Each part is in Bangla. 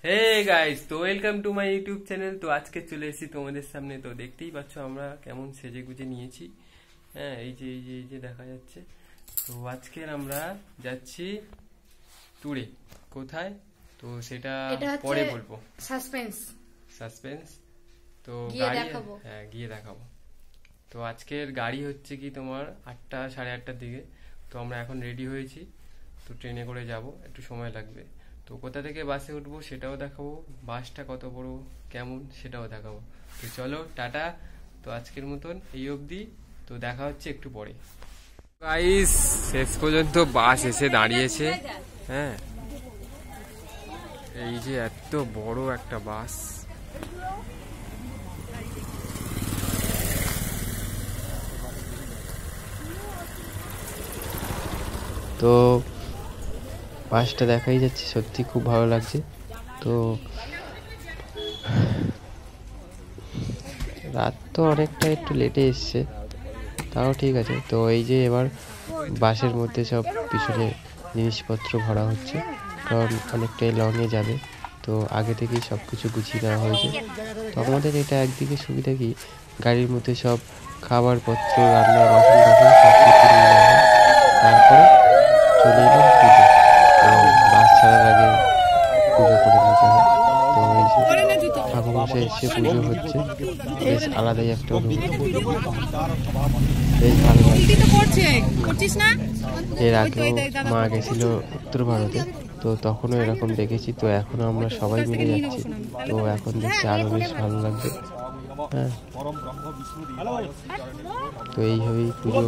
হে গাইস, তো welcome to my YouTube channel. তো আজকে চলে এসেছি তোমাদের সামনে। তো দেখতেই পাচ্ছ আমরা কেমন সেজে গুজে নিয়েছি। হ্যাঁ, এই যে দেখা যাচ্ছে। তো আজকের আমরা যাচ্ছি ট্যুরে। কোথায় তো সেটা পরে বলবো। সাসপেন্স। তো গাড়ি, হ্যাঁ গিয়ে দেখাবো। তো আজকের গাড়ি হচ্ছে কি তোমার 8টা সাড়ে 8টার দিকে। তো আমরা এখন রেডি হয়েছি। তো ট্রেনে করে যাব, একটু সময় লাগবে। তো কোথা থেকে বাসে উঠবো সেটাও দেখাবো, বাসটা কত বড় কেমন সেটাও দেখাবো। তো চলো টাটা। তো আজকের মতন এই অবধি। তো দেখা হচ্ছে একটু পরে। গাইস, শেষ পর্যন্ত বাস এসে দাঁড়িয়েছে। হ্যাঁ, এই যে এত বড় একটা বাস। তো বাসটা দেখাই যাচ্ছে, সত্যি খুব ভালো লাগছে। তো রাত তো অনেকটা একটু লেটে এসছে, তাও ঠিক আছে। তো এই যে এবার বাসের মধ্যে সব পিছনে জিনিসপত্র ভরা হচ্ছে, কারণ অনেকটাই লংয়ে যাবে। তো আগে থেকেই সব কিছু গুছিয়ে দেওয়া হয়েছে। তো আমাদের এটা একদিকে সুবিধা কি, গাড়ির মধ্যে সব খাবারপত্র, রান্না বাসন টাসন সব কিছু নিয়ে নেওয়া হয়। তারপরে চলে এলাম পুজো। তো বাস ছাড়ার আগে পুজো করে নিতে হয়। তো এই যে ঠাকুরমশাই এসে পুজো হচ্ছে, বেশ আলাদাই একটা অনুভূতি, বেশ ভালো লাগছে। এর আগেও মা গেছিল উত্তর ভারতে, তো তখনও এরকম দেখেছি। তো এখনো আমরা সবাই মিলে যাচ্ছি, তো এখন দেখছি আরো বেশ ভালো লাগছে। হ্যাঁ, তো এইভাবেই পুজো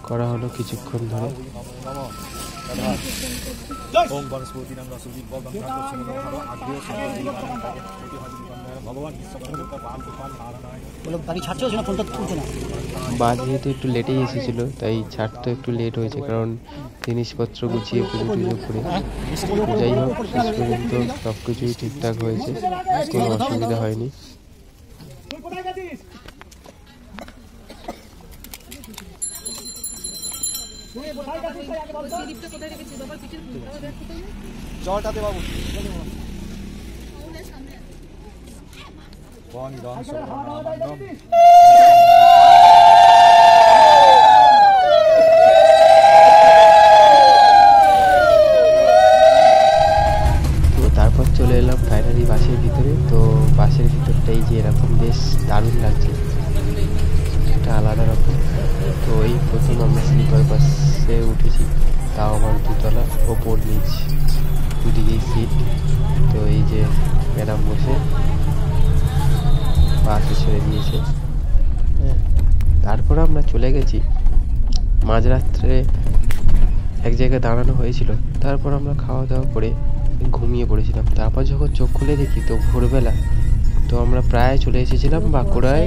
করা হলো কিছুক্ষণ ধরে। বাস যেহেতু একটু লেটেই এসেছিল, তাই ছাড়তে একটু লেট হয়েছে, কারণ জিনিসপত্র গুছিয়ে পুজো টুজো করে। যাই হোক, শেষ পর্যন্ত সব কিছুই ঠিকঠাক হয়েছে, কোনো অসুবিধা হয়নি। তারপর চলে এলাম ফাইনালি বাসের ভিতরে। তো বাসের ভিতরটাই যে এরকম বেশ দারুণ লাগছে, একটা আলাদা রকম। তো এই প্রথম আমরা স্লিপার বাসে উঠেছি, তাও আমার দুতলা, ওপর নিচ দুদিকেই সিট। তো এই যে ম্যাডাম বসে বাসে ছেড়ে দিয়েছে। হ্যাঁ, তারপর আমরা চলে গেছি। মাঝরাত্রে এক জায়গায় দাঁড়ানো হয়েছিল, তারপর আমরা খাওয়া দাওয়া করে ঘুমিয়ে পড়েছিলাম। তারপর যখন চোখ খুলে দেখি তো ভোরবেলা। তো আমরা প্রায় চলে এসেছিলাম বাঁকুড়ায়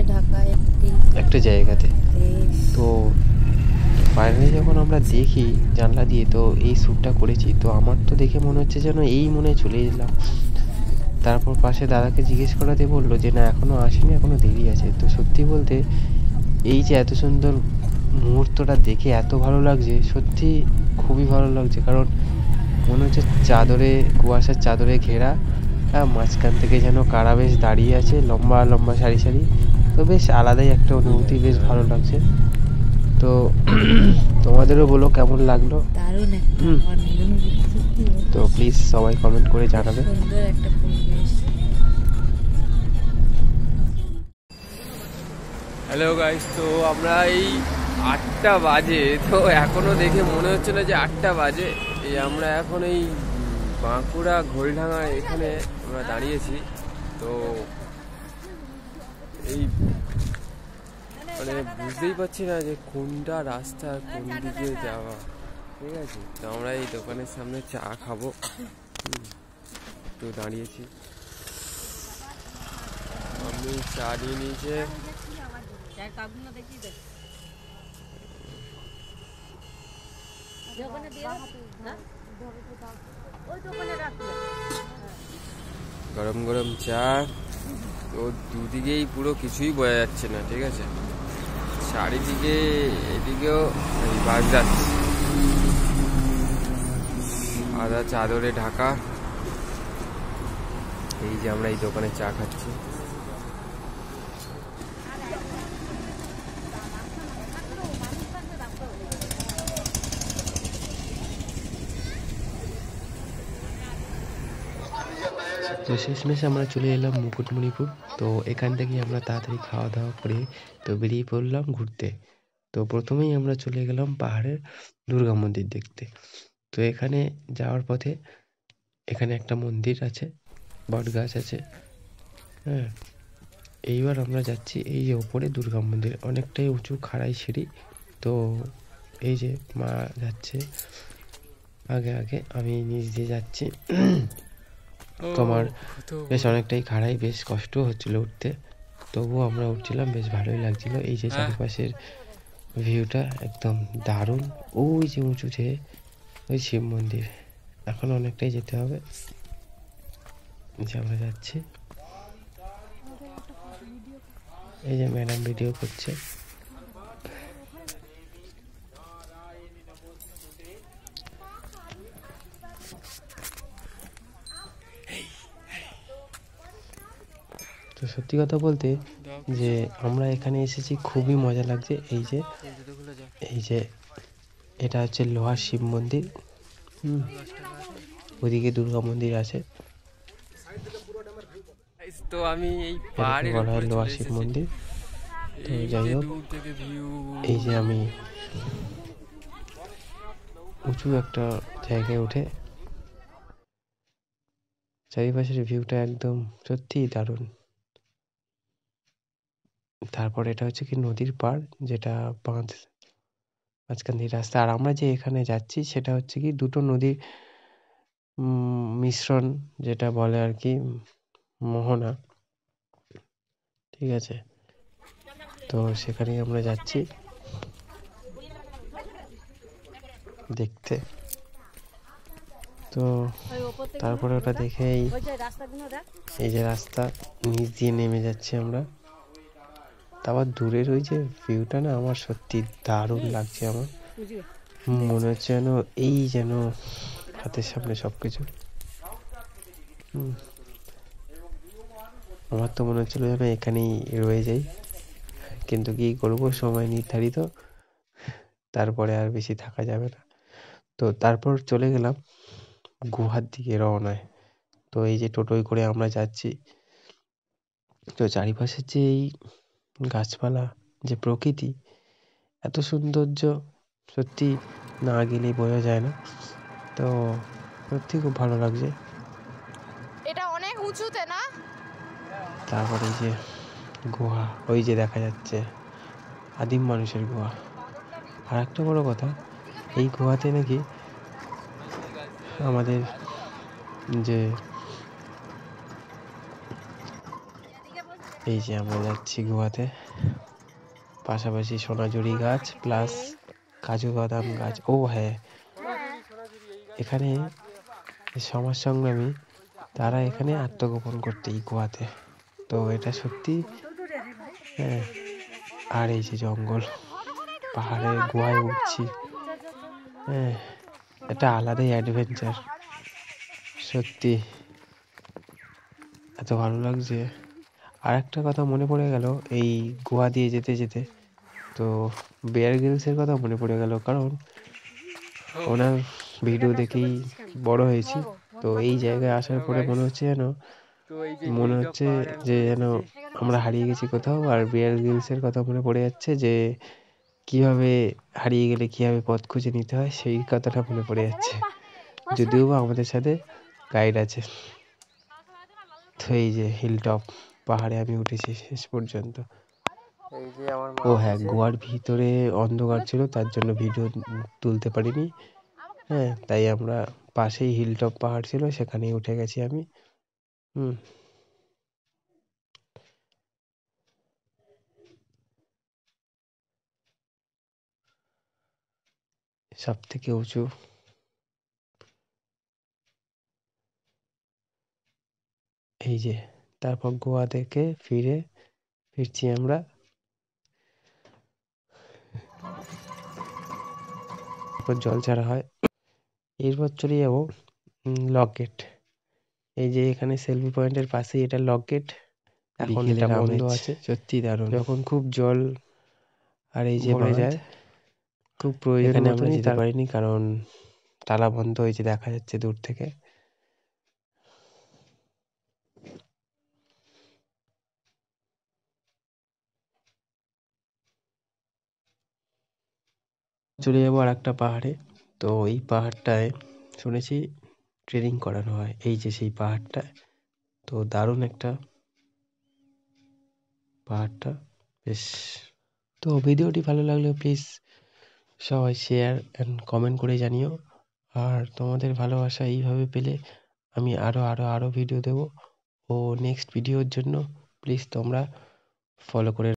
একটা জায়গাতে। তো ফাইনালি যখন আমরা দেখি জানলা দিয়ে, তো এই শ্যুটটা করেছি, তো আমার তো দেখে মনে হচ্ছে যেন এই মনে চলে এলাম। তারপর পাশে দাদাকে জিজ্ঞেস করাতে বললো যে না, এখনও আসেনি, এখনও দেরি আছে। তো সত্যি বলতে এই যে এত সুন্দর মুহূর্তটা দেখে এত ভালো লাগছে, সত্যি খুবই ভালো লাগছে। কারণ মনে হচ্ছে চাদরে, কুয়াশার চাদরে ঘেরা, মাঝখান থেকে যেন কারা বেশ দাঁড়িয়ে আছে, লম্বা লম্বা সারি সারি। তো বেশ আলাদাই একটা অনুভূতি, বেশ ভালো লাগছে। তো তোমাদেরও বলো কেমন লাগলো। তো প্লিজ সবাই কমেন্ট করে জানাবে। হ্যালো গাইস, তো আমরা এই 8টা বাজে, তো এখনো দেখে মনে হচ্ছে না যে 8টা বাজে। এই আমরা এখন এই বাঁকুড়া ঘোলডাঙ্গা এখানে আমরা দাঁড়িয়েছি। তো এই মানে বুঝতেই পারছি না যে কোনটা রাস্তা, কোন দিকে যাওয়া। ঠিক আছে, তো আমরা এই দোকানের সামনে চা খাবো, তো দাঁড়িয়েছি। আমি চা নিয়ে নিয়েছে। গরম গরম চা। তো দুদিকেই পুরো কিছুই বোঝা যাচ্ছে না, ঠিক আছে। চারিদিকে এদিকেও বাস যাচ্ছে, আদা চাদরে ঢাকা। এই যে আমরা এই দোকানে চা খাচ্ছি। তো শেষমেশ আমরা চলে এলাম মুকুটমণিপুর। তো এখান থেকে আমরা তাড়াতাড়ি খাওয়া দাওয়া করে তো বেরিয়ে পড়লাম ঘুরতে। তো প্রথমেই আমরা চলে গেলাম পাহাড়ের দুর্গা মন্দির দেখতে। তো এখানে যাওয়ার পথে এখানে একটা মন্দির আছে, বট গাছ আছে। হ্যাঁ, এইবার আমরা যাচ্ছি এই যে ওপরে দুর্গা মন্দির, অনেকটাই উঁচু খাড়াই সিঁড়ি। তো এই যে মা যাচ্ছে আগে আগে, আমি নিচ দিয়ে যাচ্ছি। তোমার বেশ অনেকটাই খাড়াই, বেশ কষ্ট হচ্ছিল উঠতে, তবুও আমরা উঠছিলাম, বেশ ভালোই লাগছিল। এই যে চারিপাশের ভিউটা একদম দারুণ। ওই যে উঁচুতে ওই শিব মন্দির, এখন অনেকটাই যেতে হবে, যে আমরা যাচ্ছি। এই যে ম্যাডাম ভিডিও করছে। তো সত্যি কথা বলতে যে আমরা এখানে এসেছি, খুবই মজা লাগছে। এই যে এটা হচ্ছে লোহার শিব মন্দির। ওদিকে দুর্গা মন্দির আছে। তো আমি এই পাহাড়ের উপরে লোহার চলে শিব এসেছি। মন্দির। তো এই যাই যে হোক, দূর থেকে ভিউ, এই যে আমি উঁচু একটা জায়গায় উঠে চারিপাশের ভিউটা একদম সত্যিই দারুণ। তারপর এটা হচ্ছে কি নদীর পাড়, যেটা বাঁধ মাঝখান দিয়ে রাস্তা। আর আমরা যে এখানে যাচ্ছি সেটা হচ্ছে কি দুটো নদীর মিশ্রণ, যেটা বলে আর কি মোহনা। ঠিক আছে, তো সেখানেই আমরা যাচ্ছি দেখতে। তো তারপরে ওটা দেখেই এই যে রাস্তা, নিচ দিয়ে নেমে যাচ্ছি আমরা। তারপর দূরের ওই যে ভিউটা না, আমার সত্যি দারুণ লাগছে। আমার মনে হচ্ছে যেন এই যেন হাতের সামনে সবকিছু। আমার তো মনে হচ্ছিল যেন এখানেই রয়ে যাই, কিন্তু কি করব, সময় নির্ধারিত, তারপরে আর বেশি থাকা যাবে না। তো তারপর চলে গেলাম গুহার দিকে রওনায়। তো এই যে টোটোয় করে আমরা যাচ্ছি। তো চারিপাশের যে এই গাছপালা, যে প্রকৃতি, এত সৌন্দর্য, সত্যি না গেলে বোঝা যায় না। তো সত্যি খুব ভালো লাগছে। এটা অনেক উঁচুতে না? তারপরে এই যে গুহা, ওই যে দেখা যাচ্ছে আদিম মানুষের গুহা। আর একটা বড় কথা, এই গুহাতে নাকি আমাদের যে এই যে আমরা যাচ্ছি গুহাতে, পাশাপাশি সোনাঝুরি গাছ প্লাস কাজু বাদাম গাছ। ও হ্যাঁ, এখানে সমাজ সংগ্রামী তারা এখানে আত্মগোপন করতে এই গুহাতে। তো এটা সত্যি। হ্যাঁ, আর এই যে জঙ্গল, পাহাড়ের গুহায় উঠছি। হ্যাঁ, এটা আলাদাই অ্যাডভেঞ্চার। সত্যি এত ভালো লাগছে। আর একটা কথা মনে পড়ে গেল এই গোয়া দিয়ে যেতে যেতে, তো বেয়ার গ্রিলসের কথা মনে পড়ে গেল, কারণ ওনার ভিডিও দেখেই বড় হয়েছি। তো এই জায়গায় আসার পরে মনে হচ্ছে যেন যেন আমরা হারিয়ে গেছি কোথাও। আর বেয়ার গ্রিলসের কথা মনে পড়ে যাচ্ছে, যে কিভাবে হারিয়ে গেলে কিভাবে পথ খুঁজে নিতে হয়, সেই কথাটা মনে পড়ে যাচ্ছে। যদিও বা আমাদের সাথে গাইড আছে। তো এই যে হিলটপ পাহাড়ে আমি উঠেছি শেষ পর্যন্ত। এই যে আমার ও হ্যাঁ, গোয়ার ভিতরে অন্ধকার ছিল, তার জন্য ভিডিও তুলতে পারিনি। হ্যাঁ, তাই আমরা পাশেই হিলটপ পাহাড় ছিল, সেখানেই উঠে গেছি আমি। হুম, সব থেকে উঁচু। এই যে তারপর গোয়া থেকে ফিরছি আমরা। তারপর জল ছাড়া হয়। এরপর চলে যাবো লক গেট। এই যে এখানে সেলফি পয়েন্টের পাশেই এটা লক গেট, এখন এটা বন্ধ আছে। সত্যি দারুণ, যখন খুব জল আর এই যে ভরে যায়, খুব প্রয়োজন আমরা যেতে পারিনি কারণ তালা বন্ধ হয়েছে, দেখা যাচ্ছে দূর থেকে। চলে যাবো আর একটা পাহাড়ে। তো এই পাহাড়টায় শুনেছি ট্রেনিং করানো হয়, এই যে সেই পাহাড়টা। তো দারুণ একটা পাহাড়টা, বেশ। তো ভিডিওটি ভালো লাগলে প্লিজ সবাই শেয়ার অ্যান্ড কমেন্ট করে জানিও। আর তোমাদের ভালোবাসা এইভাবে পেলে আমি আরও ভিডিও দেবো। ও নেক্সট ভিডিওর জন্য প্লিজ তোমরা ফলো করে